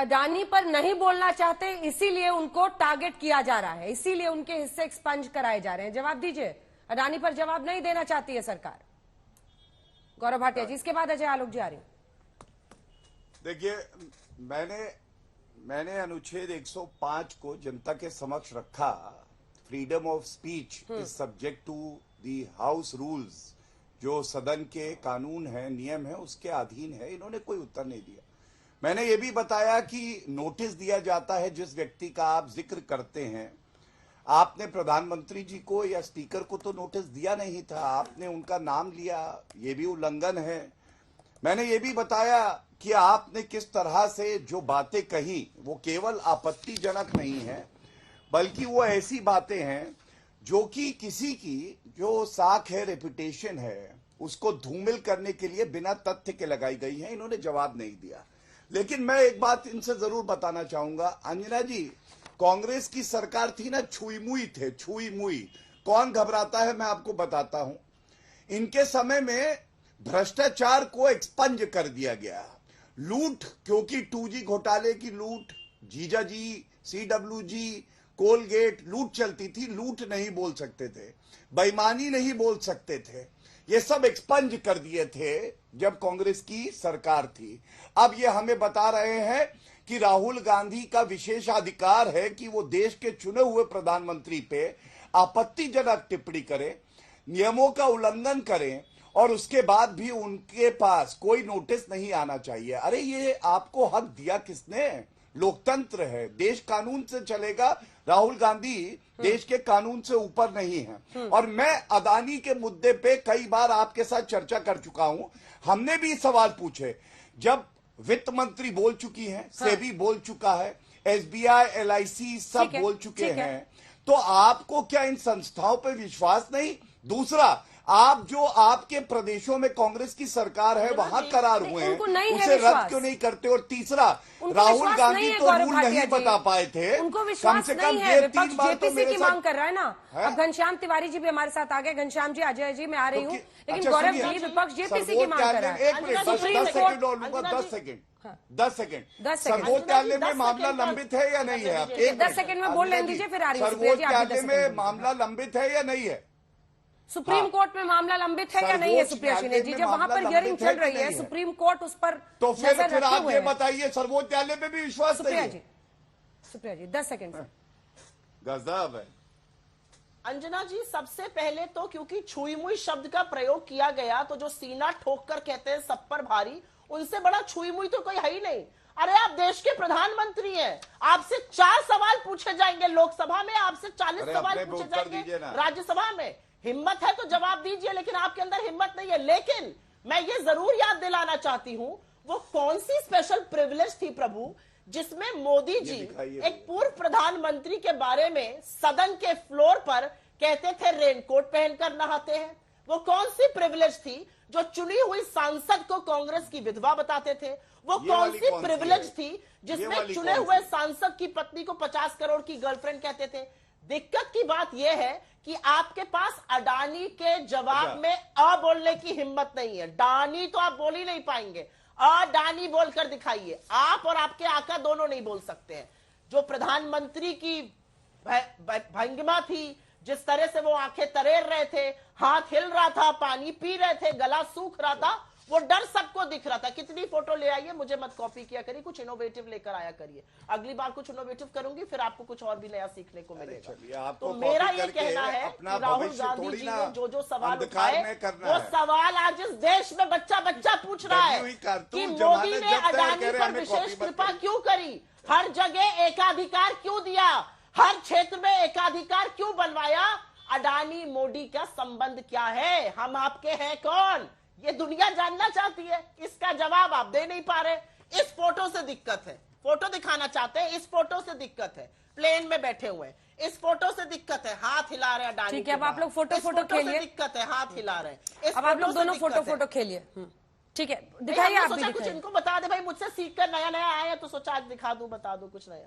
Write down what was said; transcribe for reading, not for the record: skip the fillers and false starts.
अडानी पर नहीं बोलना चाहते, इसीलिए उनको टारगेट किया जा रहा है, इसीलिए उनके हिस्से एक्सपंज कराए जा रहे हैं। जवाब दीजिए। अडानी पर जवाब नहीं देना चाहती है सरकार। गौरव भाटिया जी, इसके बाद अजय आलोक जी आ रही। देखिए, मैंने अनुच्छेद 105 को जनता के समक्ष रखा। Freedom of speech is subject to the house rules, जो सदन के कानून है, नियम है, उसके अधीन है। इन्होंने कोई उत्तर नहीं दिया। मैंने ये भी बताया कि नोटिस दिया जाता है जिस व्यक्ति का आप जिक्र करते हैं। आपने प्रधानमंत्री जी को या स्पीकर को तो नोटिस दिया नहीं था, आपने उनका नाम लिया, ये भी उल्लंघन है। मैंने ये भी बताया कि आपने किस तरह से जो बातें कही वो केवल आपत्तिजनक नहीं है, बल्कि वो ऐसी बातें हैं जो कि किसी की जो साख है, रेपुटेशन है, उसको धूमिल करने के लिए बिना तथ्य के लगाई गई है। इन्होंने जवाब नहीं दिया। लेकिन मैं एक बात इनसे जरूर बताना चाहूंगा, अंजना जी, कांग्रेस की सरकार थी ना, छुई मुई थे, छुई मुई। कौन घबराता है मैं आपको बताता हूं। इनके समय में भ्रष्टाचार को एक्सपंज कर दिया गया। लूट, क्योंकि 2G घोटाले की लूट, जीजा जी, CWG, कोलगेट, लूट चलती थी। लूट नहीं बोल सकते थे, बेईमानी नहीं बोल सकते थे, ये सब एक्सपंज कर दिए थे जब कांग्रेस की सरकार थी। अब ये हमें बता रहे हैं कि राहुल गांधी का विशेषाधिकार है कि वो देश के चुने हुए प्रधानमंत्री पे आपत्तिजनक टिप्पणी करें, नियमों का उल्लंघन करें, और उसके बाद भी उनके पास कोई नोटिस नहीं आना चाहिए। अरे ये आपको हक दिया किसने? लोकतंत्र है, देश कानून से चलेगा। राहुल गांधी देश के कानून से ऊपर नहीं है। और मैं अदानी के मुद्दे पे कई बार आपके साथ चर्चा कर चुका हूं। हमने भी सवाल पूछे, जब वित्त मंत्री बोल चुकी हैं, सेबी बोल चुका है, SBI, LIC सब बोल चुके हैं, तो आपको क्या इन संस्थाओं पे विश्वास नहीं? दूसरा, आप जो आपके प्रदेशों में कांग्रेस की सरकार है वहां करार हुए हैं, उसे रद्द क्यों नहीं करते? और तीसरा, राहुल गांधी तो रूल नहीं बता पाए थे, उनको विश्वास नहीं है। विपक्ष JPC की मांग कर रहा है ना। अब घनश्याम तिवारी जी भी हमारे साथ आ गए। घनश्याम जी, अजय जी, मैं आ रही हूँ, लेकिन गौरव जी, विपक्ष JPC की मांग कर रहा है। 1 मिनट, 10 सेकंड और लूंगा, 10 सेकंड। सर्वोच्च न्यायालय में मामला लंबित है या नहीं है? आप 10 सेकंड में बोल लेने दीजिए, फिर आ रही है। सर्वोच्च न्यायालय में मामला लंबित है या नहीं है? सुप्रीम कोर्ट में मामला लंबित है या नहीं है? सुप्रिया श्रीनेत जी, जब वहां पर हियरिंग चल रही है, सुप्रीम कोर्ट उस पर तो फिर आप ये बताइए, सर्वोच्च न्यायालय में भी विश्वास नहीं है? सुप्रिया जी 10 सेकंड। गजब है। अंजना जी, सबसे पहले तो क्योंकि छुई मुई शब्द का प्रयोग किया गया, तो जो सीना ठोक कर कहते हैं सब पर भारी, उनसे बड़ा छुई मुई तो कोई है ही नहीं। अरे आप देश के प्रधानमंत्री हैं, आपसे 4 सवाल पूछे जाएंगे लोकसभा में, आपसे 40 सवाल पूछे जाएंगे राज्यसभा में। हिम्मत है तो जवाब दीजिए, लेकिन आपके अंदर हिम्मत नहीं है। लेकिन मैं ये जरूर याद दिलाना चाहती हूं, वो कौन सी स्पेशल प्रिविलेज थी प्रभु, जिसमें मोदी जी एक पूर्व प्रधानमंत्री के बारे में सदन के फ्लोर पर कहते थे रेनकोट पहनकर नहाते हैं? वो कौन सी प्रिविलेज थी जो चुनी हुई सांसद को कांग्रेस की विधवा बताते थे? वो कौन सी प्रिविलेज थी जिसमें चुने हुए सांसद की पत्नी को 50 करोड़ की गर्लफ्रेंड कहते थे? दिक्कत की बात यह है कि आपके पास अडानी के जवाब में अ बोलने की हिम्मत नहीं है। डानी तो आप बोल ही नहीं पाएंगे, अडानी बोलकर दिखाइए। आप और आपके आका दोनों नहीं बोल सकते हैं। जो प्रधानमंत्री की भंगिमा थी, जिस तरह से वो आंखें तरेर रहे थे, हाथ हिल रहा था, पानी पी रहे थे, गला सूख रहा था, वो डर सबको दिख रहा था। कितनी फोटो ले आइए, मुझे मत कॉपी किया करिए, कुछ इनोवेटिव लेकर आया करिए। अगली बार कुछ इनोवेटिव करूंगी, फिर आपको कुछ और भी नया सीखने को मिलेगा। तो मेरा ये कहना है कि राहुल गांधी जी ने जो सवाल उठाए, वो सवाल आज इस देश में बच्चा बच्चा पूछ रहा है कि मोदी ने अडानी पर विशेष कृपा क्यों करी, हर जगह एकाधिकार क्यों दिया, हर क्षेत्र में एकाधिकार क्यों बनवाया, अडानी मोदी का संबंध क्या है, हम आपके हैं कौन, ये दुनिया जानना चाहती है। इसका जवाब आप दे नहीं पा रहे। इस फोटो से दिक्कत है, फोटो दिखाना चाहते हैं, इस फोटो से दिक्कत है, प्लेन में बैठे हुए हैं, इस फोटो से दिक्कत है, हाथ हिला रहे हैं अडानी। ठीक है, अब आप लोग फोटो खेलिए। दिक्कत है, हाथ हिला रहे हैं। अब आप लोग दोनों फोटो खेलिए। ठीक है, दिखाइए। आप भी कुछ इनको बता दे भाई, मुझसे सीख कर नया नया आया तो सोचा आज दिखा दूं, बता दूं कुछ नया।